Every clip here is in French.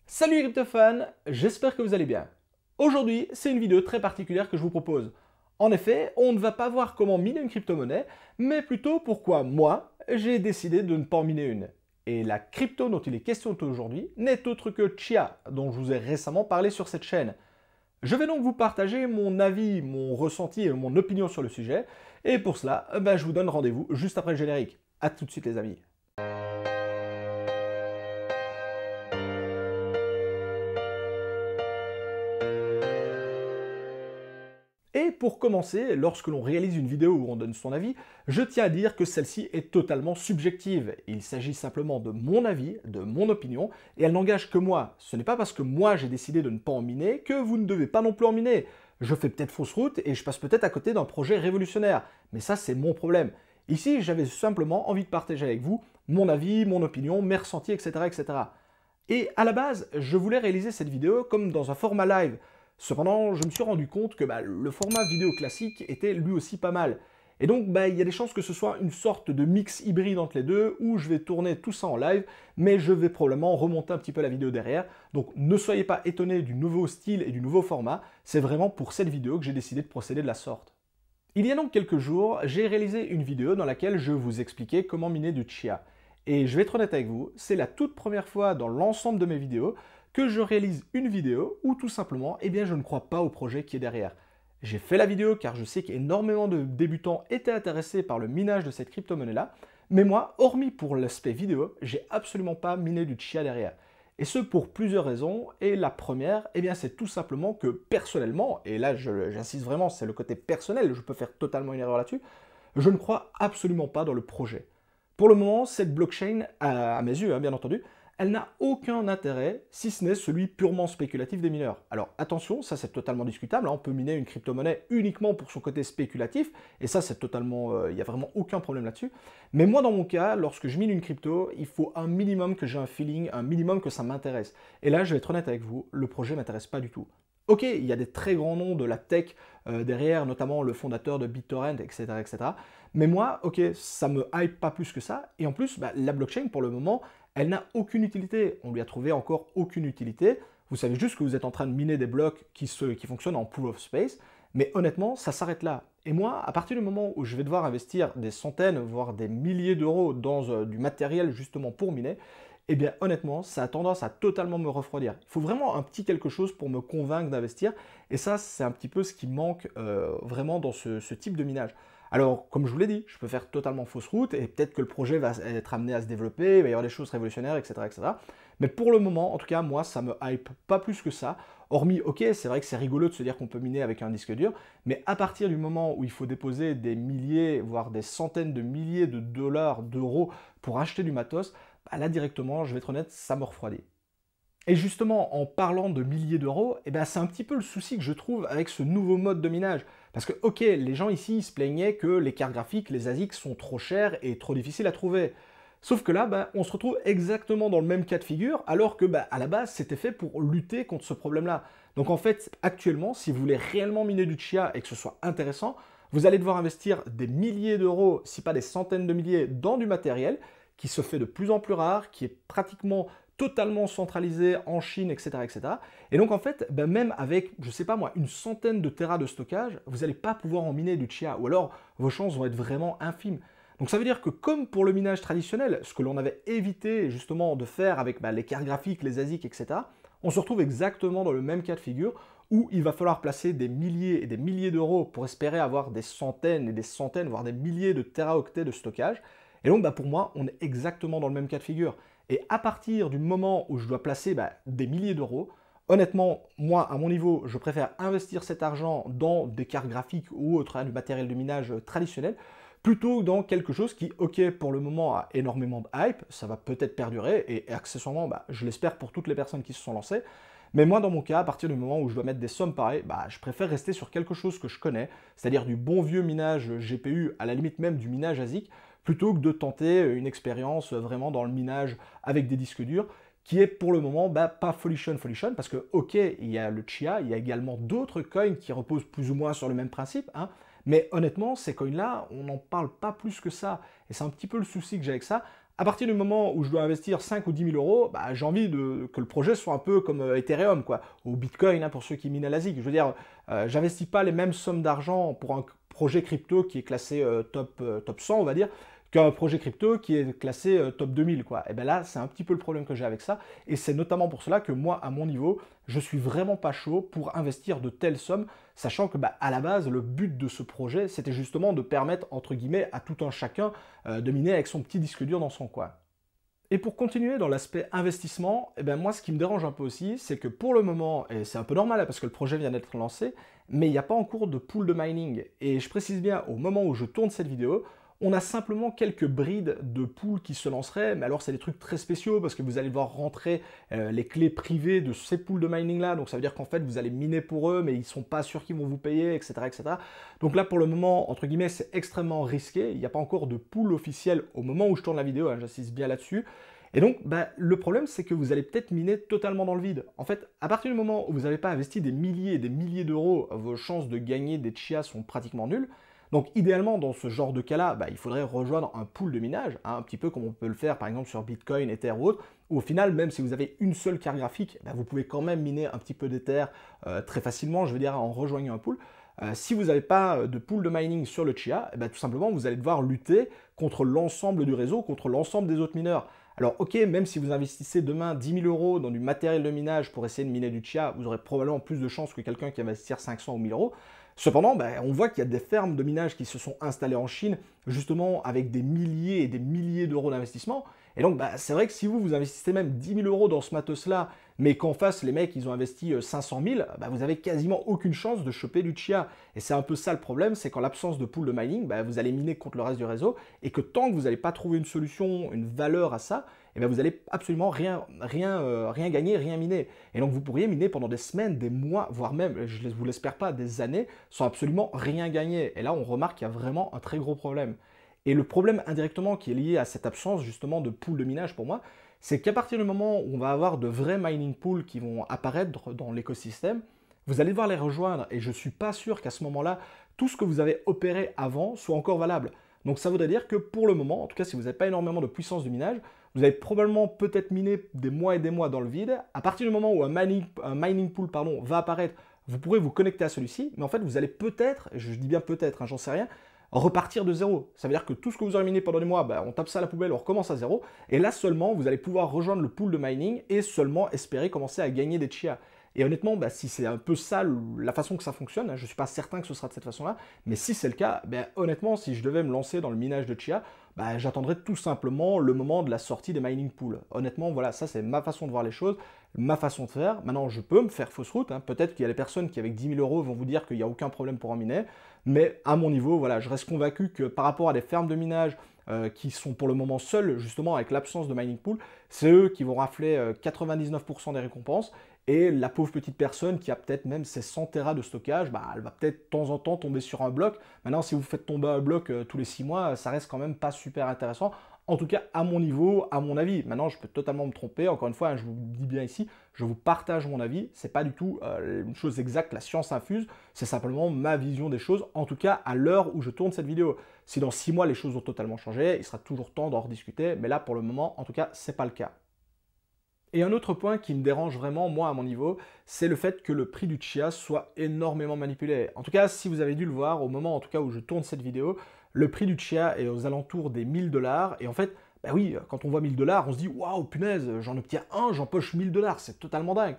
Salut les crypto-fans, j'espère que vous allez bien. Aujourd'hui, c'est une vidéo très particulière que je vous propose. En effet, on ne va pas voir comment miner une crypto-monnaie, mais plutôt pourquoi moi, j'ai décidé de ne pas en miner une. Et la crypto dont il est question aujourd'hui n'est autre que Chia, dont je vous ai récemment parlé sur cette chaîne. Je vais donc vous partager mon avis, mon ressenti et mon opinion sur le sujet, et pour cela, je vous donne rendez-vous juste après le générique. A tout de suite les amis. Et pour commencer, lorsque l'on réalise une vidéo où on donne son avis, je tiens à dire que celle-ci est totalement subjective. Il s'agit simplement de mon avis, de mon opinion, et elle n'engage que moi. Ce n'est pas parce que moi j'ai décidé de ne pas en miner que vous ne devez pas non plus en miner. Je fais peut-être fausse route et je passe peut-être à côté d'un projet révolutionnaire, mais ça c'est mon problème. Ici, j'avais simplement envie de partager avec vous mon avis, mon opinion, mes ressentis, etc. etc. Et à la base, je voulais réaliser cette vidéo comme dans un format live. Cependant, je me suis rendu compte que le format vidéo classique était lui aussi pas mal. Et donc, il y a des chances que ce soit une sorte de mix hybride entre les deux, où je vais tourner tout ça en live, mais je vais probablement remonter un petit peu la vidéo derrière. Donc, ne soyez pas étonnés du nouveau style et du nouveau format. C'est vraiment pour cette vidéo que j'ai décidé de procéder de la sorte. Il y a donc quelques jours, j'ai réalisé une vidéo dans laquelle je vous expliquais comment miner du Chia. Et je vais être honnête avec vous, c'est la toute première fois dans l'ensemble de mes vidéos que je réalise une vidéo où tout simplement, je ne crois pas au projet qui est derrière. J'ai fait la vidéo car je sais qu'énormément de débutants étaient intéressés par le minage de cette crypto-monnaie-là, mais moi, hormis pour l'aspect vidéo, j'ai absolument pas miné du Chia derrière. Et ce pour plusieurs raisons, et la première, c'est tout simplement que personnellement, et là j'insiste vraiment, c'est le côté personnel, je peux faire totalement une erreur là-dessus, je ne crois absolument pas dans le projet. Pour le moment, cette blockchain, à mes yeux, bien entendu, elle n'a aucun intérêt, si ce n'est celui purement spéculatif des mineurs. Alors attention, ça c'est totalement discutable, on peut miner une crypto-monnaie uniquement pour son côté spéculatif, et ça c'est totalement, il n'y a vraiment aucun problème là-dessus. Mais moi dans mon cas, lorsque je mine une crypto, il faut un minimum que j'ai un feeling, un minimum que ça m'intéresse. Et là, je vais être honnête avec vous, le projet ne m'intéresse pas du tout. Ok, il y a des très grands noms de la tech derrière, notamment le fondateur de BitTorrent, etc., etc. Mais moi, ok, ça me hype pas plus que ça. Et en plus, la blockchain, pour le moment, elle n'a aucune utilité. On lui a trouvé encore aucune utilité. Vous savez juste que vous êtes en train de miner des blocs qui fonctionnent en pool of space. Mais honnêtement, ça s'arrête là. Et moi, à partir du moment où je vais devoir investir des centaines, voire des milliers d'euros dans du matériel justement pour miner, honnêtement, ça a tendance à totalement me refroidir. Il faut vraiment un petit quelque chose pour me convaincre d'investir. Et ça, c'est un petit peu ce qui manque vraiment dans ce type de minage. Alors, comme je vous l'ai dit, je peux faire totalement fausse route et peut-être que le projet va être amené à se développer, il va y avoir des choses révolutionnaires, etc., etc. Mais pour le moment, en tout cas, moi, ça me hype pas plus que ça. Hormis, ok, c'est vrai que c'est rigolo de se dire qu'on peut miner avec un disque dur, mais à partir du moment où il faut déposer des milliers, voire des centaines de milliers de dollars, d'euros pour acheter du matos, là directement, je vais être honnête, ça me refroidit. Et justement, en parlant de milliers d'euros, c'est un petit peu le souci que je trouve avec ce nouveau mode de minage. Parce que, ok, les gens ici se plaignaient que les cartes graphiques, les ASIC sont trop chères et trop difficiles à trouver. Sauf que là, on se retrouve exactement dans le même cas de figure, alors que à la base, c'était fait pour lutter contre ce problème-là. Donc en fait, actuellement, si vous voulez réellement miner du Chia et que ce soit intéressant, vous allez devoir investir des milliers d'euros, si pas des centaines de milliers, dans du matériel qui se fait de plus en plus rare, qui est pratiquement totalement centralisé en Chine, etc. etc. Et donc en fait, même avec, je sais pas moi, une centaine de téras de stockage, vous n'allez pas pouvoir en miner du Chia, ou alors vos chances vont être vraiment infimes. Donc ça veut dire que comme pour le minage traditionnel, ce que l'on avait évité justement de faire avec les cartes graphiques, les ASIC, etc., on se retrouve exactement dans le même cas de figure où il va falloir placer des milliers et des milliers d'euros pour espérer avoir des centaines et des centaines, voire des milliers de téraoctets de stockage. Et donc pour moi, on est exactement dans le même cas de figure. Et à partir du moment où je dois placer des milliers d'euros, honnêtement, moi, à mon niveau, je préfère investir cet argent dans des cartes graphiques ou autre, du matériel de minage traditionnel, plutôt que dans quelque chose qui, ok, pour le moment a énormément de hype, ça va peut-être perdurer, et accessoirement, je l'espère pour toutes les personnes qui se sont lancées, mais moi, dans mon cas, à partir du moment où je dois mettre des sommes pareilles, je préfère rester sur quelque chose que je connais, c'est-à-dire du bon vieux minage GPU, à la limite même du minage ASIC, plutôt que de tenter une expérience vraiment dans le minage avec des disques durs, qui est pour le moment pas folichon, parce que ok, il y a le Chia, il y a également d'autres coins qui reposent plus ou moins sur le même principe, mais honnêtement, ces coins-là, on n'en parle pas plus que ça, et c'est un petit peu le souci que j'ai avec ça, À partir du moment où je dois investir 5 ou 10 000 euros, bah, j'ai envie que le projet soit un peu comme Ethereum, quoi, ou Bitcoin, hein, pour ceux qui minent à l'ASIC. Je veux dire, j'investis pas les mêmes sommes d'argent pour un projet crypto qui est classé top 100, on va dire, qu'un projet crypto qui est classé top 2000, quoi. Et bien là, c'est un petit peu le problème que j'ai avec ça, et c'est notamment pour cela que moi, à mon niveau, je suis vraiment pas chaud pour investir de telles sommes, sachant que bah, à la base, le but de ce projet, c'était justement de permettre, entre guillemets, à tout un chacun de miner avec son petit disque dur dans son coin. Et pour continuer dans l'aspect investissement, eh ben moi ce qui me dérange un peu aussi, c'est que pour le moment, et c'est un peu normal hein, parce que le projet vient d'être lancé, mais il n'y a pas en cours de pool de mining. Et je précise bien, au moment où je tourne cette vidéo, on a simplement quelques brides de pools qui se lanceraient, mais alors c'est des trucs très spéciaux parce que vous allez devoir rentrer les clés privées de ces pools de mining là, donc ça veut dire qu'en fait vous allez miner pour eux, mais ils ne sont pas sûrs qu'ils vont vous payer, etc., etc. Donc là pour le moment, entre guillemets, c'est extrêmement risqué, il n'y a pas encore de pool officiel au moment où je tourne la vidéo, hein, j'insiste bien là-dessus. Et donc, bah, le problème, c'est que vous allez peut-être miner totalement dans le vide. En fait, à partir du moment où vous n'avez pas investi des milliers et des milliers d'euros, vos chances de gagner des chias sont pratiquement nulles. Donc, idéalement, dans ce genre de cas-là, bah, il faudrait rejoindre un pool de minage, hein, un petit peu comme on peut le faire, par exemple, sur Bitcoin, Ether ou autre, où au final, même si vous avez une seule carte graphique, bah, vous pouvez quand même miner un petit peu d'Ether très facilement, je veux dire, en rejoignant un pool. Si vous n'avez pas de pool de mining sur le Chia, eh ben, tout simplement, vous allez devoir lutter contre l'ensemble du réseau, contre l'ensemble des autres mineurs. Alors ok, même si vous investissez demain 10 000 euros dans du matériel de minage pour essayer de miner du Chia, vous aurez probablement plus de chances que quelqu'un qui investir 500 ou 1000 euros. Cependant, ben, on voit qu'il y a des fermes de minage qui se sont installées en Chine, justement avec des milliers et des milliers d'euros d'investissement. Et donc, ben, c'est vrai que si vous investissez même 10 000 euros dans ce matos-là, mais qu'en face, les mecs, ils ont investi 500 000, ben, vous avez quasiment aucune chance de choper du Chia. Et c'est un peu ça le problème, c'est qu'en l'absence de pool de mining, ben, vous allez miner contre le reste du réseau, et que tant que vous n'allez pas trouver une solution, une valeur à ça, et bien vous n'allez absolument rien gagner, rien miner. Et donc vous pourriez miner pendant des semaines, des mois, voire même, je ne vous l'espère pas, des années, sans absolument rien gagner. Et là, on remarque qu'il y a vraiment un très gros problème. Et le problème indirectement qui est lié à cette absence justement de pool de minage pour moi, c'est qu'à partir du moment où on va avoir de vrais mining pools qui vont apparaître dans l'écosystème, vous allez devoir les rejoindre et je ne suis pas sûr qu'à ce moment-là, tout ce que vous avez opéré avant soit encore valable. Donc ça voudrait dire que pour le moment, en tout cas si vous n'avez pas énormément de puissance de minage, vous avez probablement peut-être miné des mois et des mois dans le vide. À partir du moment où un mining pool va apparaître, vous pourrez vous connecter à celui-ci, mais en fait vous allez peut-être, je dis bien peut-être, hein, j'en sais rien, repartir de zéro. Ça veut dire que tout ce que vous aurez miné pendant des mois, bah, on tape ça à la poubelle, on recommence à zéro. Et là seulement, vous allez pouvoir rejoindre le pool de mining et seulement espérer commencer à gagner des chias. Et honnêtement, bah, si c'est un peu ça la façon que ça fonctionne, hein, je ne suis pas certain que ce sera de cette façon-là, mais si c'est le cas, bah, honnêtement, si je devais me lancer dans le minage de chia, bah, j'attendrais tout simplement le moment de la sortie des mining pools. Honnêtement, voilà, ça c'est ma façon de voir les choses, ma façon de faire. Maintenant, je peux me faire fausse route, hein. Peut-être qu'il y a des personnes qui avec 10 000 euros vont vous dire qu'il n'y a aucun problème pour en miner, mais à mon niveau, voilà, je reste convaincu que par rapport à des fermes de minage qui sont pour le moment seules, justement avec l'absence de mining pool, c'est eux qui vont rafler 99% des récompenses, et la pauvre petite personne qui a peut-être même ses 100 Tera de stockage, bah, elle va peut-être de temps en temps tomber sur un bloc. Maintenant, si vous faites tomber un bloc tous les 6 mois, ça reste quand même pas super intéressant. En tout cas, à mon niveau, à mon avis. Maintenant, je peux totalement me tromper. Encore une fois, hein, je vous dis bien ici, je vous partage mon avis. C'est pas du tout une chose exacte, la science infuse. C'est simplement ma vision des choses, en tout cas à l'heure où je tourne cette vidéo. Si dans 6 mois, les choses ont totalement changé, il sera toujours temps d'en rediscuter. Mais là, pour le moment, en tout cas, c'est pas le cas. Et un autre point qui me dérange vraiment, moi, à mon niveau, c'est le fait que le prix du Chia soit énormément manipulé. En tout cas, si vous avez dû le voir, au moment en tout cas où je tourne cette vidéo, le prix du Chia est aux alentours des 1000 $. Et en fait, bah oui, quand on voit 1000 $, on se dit waouh, punaise, j'en obtiens un, j'empoche 1000 $, c'est totalement dingue.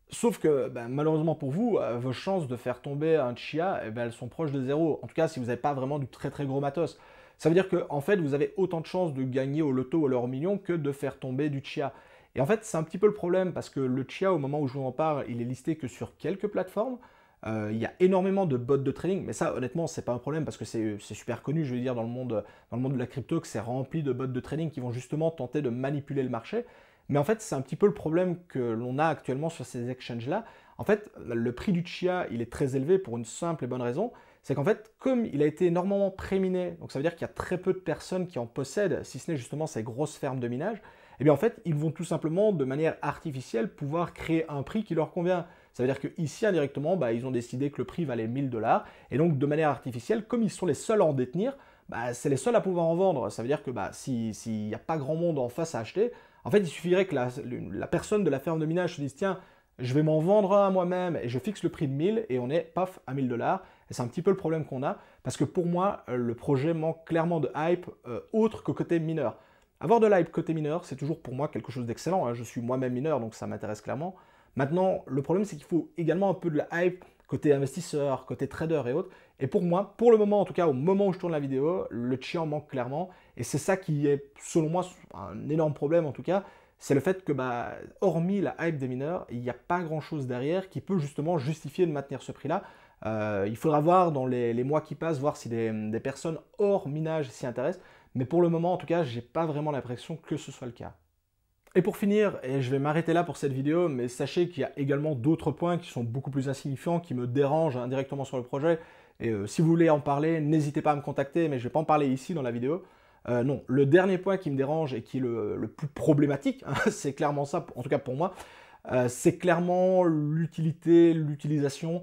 Sauf que bah, malheureusement pour vous, vos chances de faire tomber un Chia, eh ben, elles sont proches de zéro. En tout cas, si vous n'avez pas vraiment du très très gros matos. Ça veut dire que en fait, vous avez autant de chances de gagner au loto ou à l'euro million que de faire tomber du Chia. Et en fait, c'est un petit peu le problème parce que le Chia, au moment où je vous en parle, il est listé que sur quelques plateformes. Il y a énormément de bots de trading, mais ça, honnêtement, c'est pas un problème parce que c'est super connu, je veux dire, dans le monde de la crypto, que c'est rempli de bots de trading qui vont justement tenter de manipuler le marché. Mais en fait, c'est un petit peu le problème que l'on a actuellement sur ces exchanges-là. En fait, le prix du Chia, il est très élevé pour une simple et bonne raison. C'est qu'en fait, comme il a été énormément préminé, donc ça veut dire qu'il y a très peu de personnes qui en possèdent, si ce n'est justement ces grosses fermes de minage, eh bien en fait, ils vont tout simplement, de manière artificielle, pouvoir créer un prix qui leur convient. Ça veut dire qu'ici, indirectement, bah, ils ont décidé que le prix valait 1000 $, et donc de manière artificielle, comme ils sont les seuls à en détenir, bah, c'est les seuls à pouvoir en vendre. Ça veut dire que bah, s'il n'y a pas grand monde en face à acheter, en fait, il suffirait que la personne de la ferme de minage se dise, tiens, je vais m'en vendre un à moi-même et je fixe le prix de 1000 et on est, paf, à 1000 $. Et c'est un petit peu le problème qu'on a, parce que pour moi, le projet manque clairement de hype autre que côté mineur. Avoir de l'hype côté mineur, c'est toujours pour moi quelque chose d'excellent, hein. Je suis moi-même mineur, donc ça m'intéresse clairement. Maintenant, le problème, c'est qu'il faut également un peu de la hype côté investisseur, côté trader et autres. Et pour moi, pour le moment, en tout cas au moment où je tourne la vidéo, le chia en manque clairement. Et c'est ça qui est, selon moi, un énorme problème en tout cas, c'est le fait que, bah, hormis la hype des mineurs, il n'y a pas grand-chose derrière qui peut justement justifier de maintenir ce prix-là. Il faudra voir dans les mois qui passent, voir si des personnes hors minage s'y intéressent. Mais pour le moment, en tout cas, j'ai pas vraiment l'impression que ce soit le cas. Et pour finir, et je vais m'arrêter là pour cette vidéo, mais sachez qu'il y a également d'autres points qui sont beaucoup plus insignifiants, qui me dérangent indirectement sur le projet. Et si vous voulez en parler, n'hésitez pas à me contacter, mais je ne vais pas en parler ici dans la vidéo. Non, le dernier point qui me dérange et qui est le plus problématique, hein, c'est clairement ça, en tout cas pour moi, c'est clairement l'utilité, l'utilisation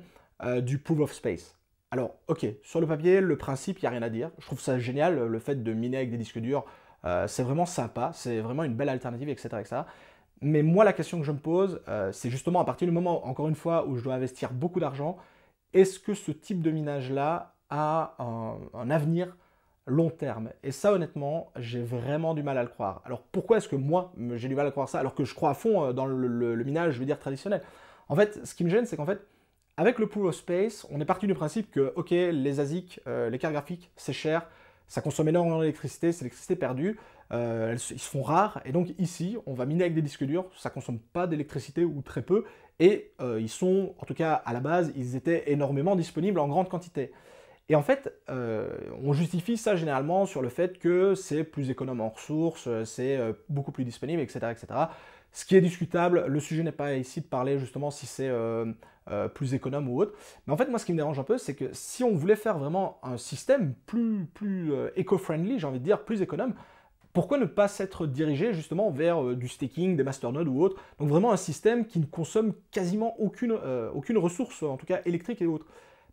du proof of space. Alors, ok, sur le papier, le principe, il n'y a rien à dire. Je trouve ça génial, le fait de miner avec des disques durs. C'est vraiment sympa, c'est vraiment une belle alternative, etc., etc. Mais moi, la question que je me pose, c'est justement à partir du moment, encore une fois, où je dois investir beaucoup d'argent, est-ce que ce type de minage-là a un avenir long terme? Et ça, honnêtement, j'ai vraiment du mal à le croire. Alors pourquoi est-ce que moi, j'ai du mal à croire ça, alors que je crois à fond dans le minage, je veux dire, traditionnel? En fait, ce qui me gêne, c'est qu'en fait, avec le pool of space, on est parti du principe que, ok, les ASIC, les cartes graphiques, c'est cher, ça consomme énormément d'électricité, c'est l'électricité perdue, ils se font rares, et donc ici, on va miner avec des disques durs, ça ne consomme pas d'électricité ou très peu, et ils sont, en tout cas à la base, ils étaient énormément disponibles en grande quantité. Et en fait, on justifie ça généralement sur le fait que c'est plus économe en ressources, c'est beaucoup plus disponible, etc., etc. Ce qui est discutable, le sujet n'est pas ici de parler justement si c'est plus économe ou autre. Mais en fait, moi, ce qui me dérange un peu, c'est que si on voulait faire vraiment un système plus éco-friendly, j'ai envie de dire, plus économe, pourquoi ne pas s'être dirigé justement vers du staking, des masternodes ou autre? Donc vraiment un système qui ne consomme quasiment aucune ressource, en tout cas électrique et autres.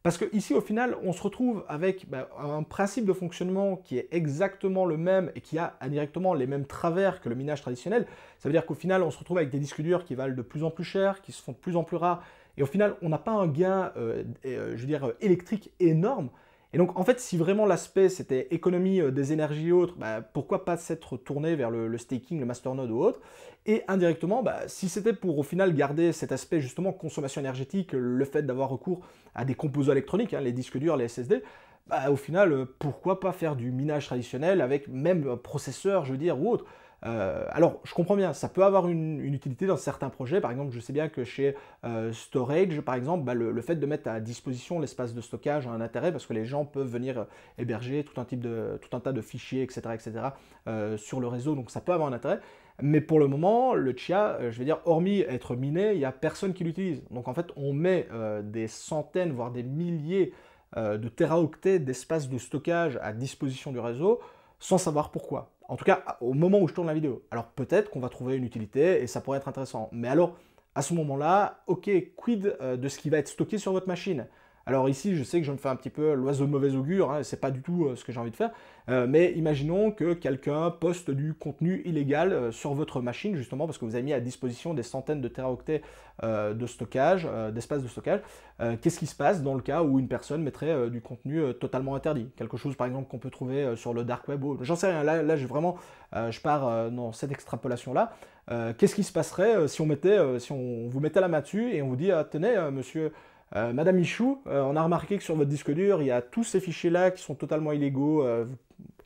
Parce que ici, au final, on se retrouve avec un principe de fonctionnement qui est exactement le même et qui a indirectement les mêmes travers que le minage traditionnel. Ça veut dire qu'au final, on se retrouve avec des disques durs qui valent de plus en plus cher, qui se font de plus en plus rares. Et au final, on n'a pas un gain, je veux dire, électrique énorme. Et donc, en fait, si vraiment l'aspect, c'était économie des énergies et autres, pourquoi pas s'être tourné vers le staking, le masternode ou autre? Et indirectement, si c'était pour au final garder cet aspect justement consommation énergétique, le fait d'avoir recours à des composants électroniques, hein, les disques durs, les SSD, au final, pourquoi pas faire du minage traditionnel avec même un processeur, je veux dire, ou autre? Alors, je comprends bien, ça peut avoir une utilité dans certains projets. Par exemple, je sais bien que chez Storage, par exemple, le fait de mettre à disposition l'espace de stockage a un intérêt parce que les gens peuvent venir héberger tout un tas de fichiers, etc., etc., sur le réseau. Donc, ça peut avoir un intérêt. Mais pour le moment, le chia, je veux dire, hormis être miné, il n'y a personne qui l'utilise. Donc, en fait, on met des centaines, voire des milliers de téraoctets d'espace de stockage à disposition du réseau sans savoir pourquoi. En tout cas, au moment où je tourne la vidéo. Alors peut-être qu'on va trouver une utilité et ça pourrait être intéressant. Mais alors, à ce moment-là, ok, quid de ce qui va être stocké sur votre machine? Alors ici, je sais que je me fais un petit peu l'oiseau de mauvais augure, hein, c'est pas du tout ce que j'ai envie de faire, mais imaginons que quelqu'un poste du contenu illégal sur votre machine, justement parce que vous avez mis à disposition des centaines de téraoctets de stockage, d'espace de stockage. Qu'est-ce qui se passe dans le cas où une personne mettrait du contenu totalement interdit? Quelque chose, par exemple, qu'on peut trouver sur le dark web, j'en sais rien, là je pars dans cette extrapolation-là. Qu'est-ce qui se passerait si on vous mettait la main dessus et on vous dit, ah, tenez, monsieur... Madame Michou, on a remarqué que sur votre disque dur, il y a tous ces fichiers-là qui sont totalement illégaux.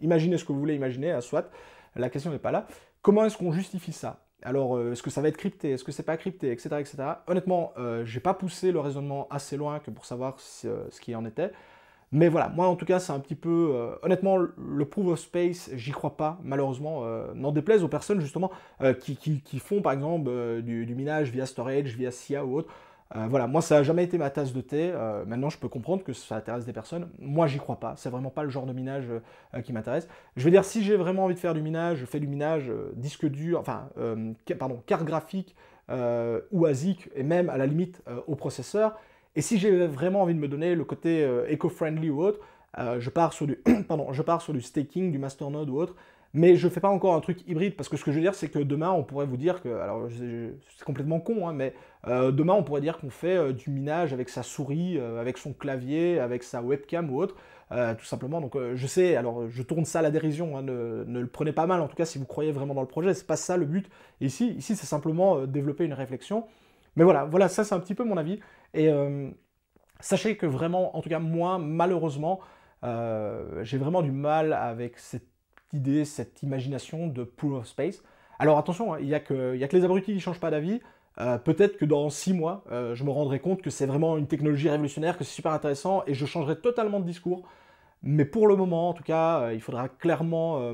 Imaginez ce que vous voulez imaginer, soit. La question n'est pas là. Comment est-ce qu'on justifie ça? Alors, est-ce que ça va être crypté? Est-ce que c'est pas crypté? Etc., etc. Honnêtement, j'ai pas poussé le raisonnement assez loin que pour savoir ce qui en était. Mais voilà, moi en tout cas, c'est un petit peu... honnêtement, le proof of space, j'y crois pas, malheureusement. N'en déplaise aux personnes, justement, qui font, par exemple, du minage via storage, via SIA ou autre. Voilà, moi ça n'a jamais été ma tasse de thé, maintenant je peux comprendre que ça intéresse des personnes, moi j'y crois pas, c'est vraiment pas le genre de minage qui m'intéresse. Je veux dire, si j'ai vraiment envie de faire du minage, je fais du minage disque dur, enfin, pardon, carte graphique ou ASIC, et même à la limite au processeur, et si j'ai vraiment envie de me donner le côté éco-friendly ou autre, je pars sur du, pardon, je pars sur du staking, du masternode ou autre, mais je fais pas encore un truc hybride, parce que ce que je veux dire, c'est que demain, on pourrait vous dire que, alors c'est complètement con, hein, mais demain, on pourrait dire qu'on fait du minage avec sa souris, avec son clavier, avec sa webcam ou autre, tout simplement. Donc je sais, alors je tourne ça à la dérision, hein, ne le prenez pas mal, en tout cas si vous croyez vraiment dans le projet, c'est pas ça le but. Ici c'est simplement développer une réflexion. Mais voilà, ça c'est un petit peu mon avis. Et sachez que vraiment, en tout cas moi, malheureusement, j'ai vraiment du mal avec cette idée, cette imagination de pool of space. Alors attention, hein, il n'y a que les abrutis qui ne changent pas d'avis. Peut-être que dans 6 mois, je me rendrai compte que c'est vraiment une technologie révolutionnaire, que c'est super intéressant, et je changerai totalement de discours. Mais pour le moment, en tout cas, il faudra clairement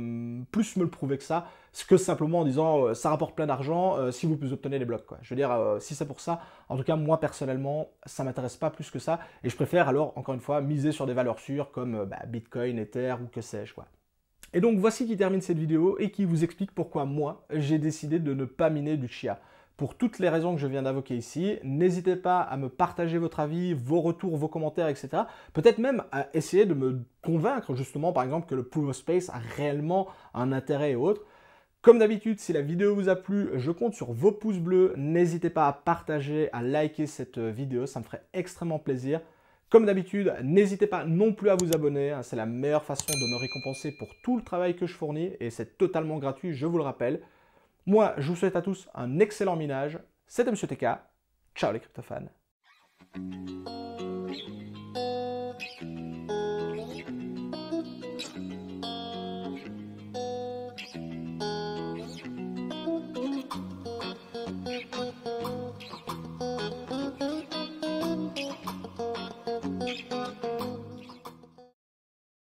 plus me le prouver que simplement en disant ça rapporte plein d'argent si vous obtenez les blocs, quoi. Je veux dire, si c'est pour ça, en tout cas, moi personnellement, ça m'intéresse pas plus que ça. Et je préfère alors, encore une fois, miser sur des valeurs sûres comme Bitcoin, Ether ou que sais-je, quoi. Et donc voici qui termine cette vidéo et qui vous explique pourquoi moi, j'ai décidé de ne pas miner du chia. Pour toutes les raisons que je viens d'invoquer ici, n'hésitez pas à me partager votre avis, vos retours, vos commentaires, etc. Peut-être même à essayer de me convaincre justement, par exemple, que le Proof of Space a réellement un intérêt et autres. Comme d'habitude, si la vidéo vous a plu, je compte sur vos pouces bleus. N'hésitez pas à partager, à liker cette vidéo, ça me ferait extrêmement plaisir. Comme d'habitude, n'hésitez pas non plus à vous abonner, hein, c'est la meilleure façon de me récompenser pour tout le travail que je fournis et c'est totalement gratuit, je vous le rappelle. Moi, je vous souhaite à tous un excellent minage. C'était Monsieur TK. Ciao les cryptofans.